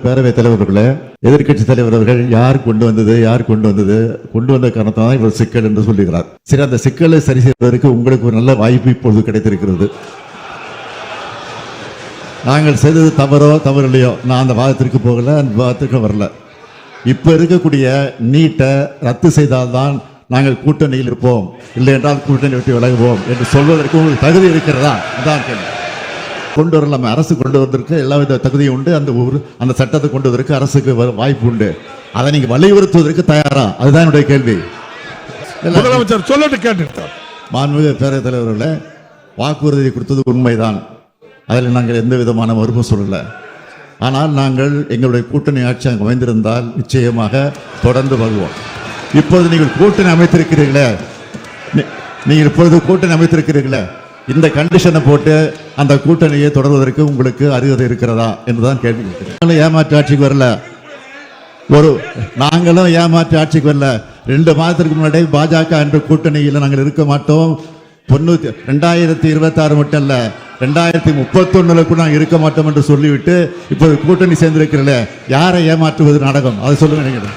பேரவைத் தலைவர்களே, எதிர்க்கட்சி தலைவர் அவர்கள் யார் கொண்டு வந்த காரணத்தான் இவர் சிக்கல் என்று சொல்லுகிறார். சரி, அந்த சிக்கலை சரி செய்வதற்கு உங்களுக்கு ஒரு நல்ல வாய்ப்பு இப்பொழுது கிடைத்திருக்கிறது. நாங்கள் செய்தது தவறு இல்லையோ, நான் அந்த வாதத்திற்கு போகல, அந்த வாதத்திற்கு வரல. இப்ப இருக்கக்கூடிய நீட்டை ரத்து செய்தால்தான் நாங்கள் கூட்டணியில் இருப்போம், இல்லை என்றால் கூட்டணி விட்டு விலகுவோம் என்று சொல்வதற்கு உங்களுக்கு தகுதி இருக்கிறதா? அதான் கேள்வி. கொண்டு வரலாம், அரசு கொண்டு வருவதற்கு எல்லா வித தகுதியும் உண்டு. அந்த சட்டத்தை கொண்டு வருவதற்கு அரசுக்கு வாய்ப்பு உண்டு. அதை நீங்க வலியுறுத்துவதற்கு தயாரா? அதுதான் என்னுடைய கேள்வி. முதலமைச்சர் சொல்லிட்டு கேட்டுட்டார். மாண்புமிகு பேரவைத் தலைவர்களே, வாக்குறுதி கொடுத்தது உண்மைதான், அதில் நாங்கள் எந்த விதமான மறுப்பு சொல்லல. ஆனால் நாங்கள் எங்களுடைய கூட்டணி ஆட்சி அங்கு அமைந்திருந்தால் நிச்சயமாக தொடர்ந்து வருவோம். இப்போது நீங்கள் கூட்டணி அமைத்திருக்கிறீர்களே, இந்த கண்டிஷனை போட்டு அந்த கூட்டணியை தொடர்வதற்கு உங்களுக்கு அருகதை இருக்கிறதா என்றுதான் கேள்வி. ஏமாற்று ஆட்சிக்கு வரல, நாங்களும் ஏமாற்று ஆட்சிக்கு வரல. 2 மாதத்திற்கு முன்னாடி பாஜக என்ற கூட்டணியில் நாங்கள் இருக்க மாட்டோம். 2026 மட்டும் இல்ல, 2031 கூட நாங்கள் இருக்க மாட்டோம் என்று சொல்லிவிட்டு இப்போது கூட்டணி சேர்ந்திருக்கிறீர்களே, யாரை ஏமாற்றுவது நாடகம்? அதை சொல்லுங்க.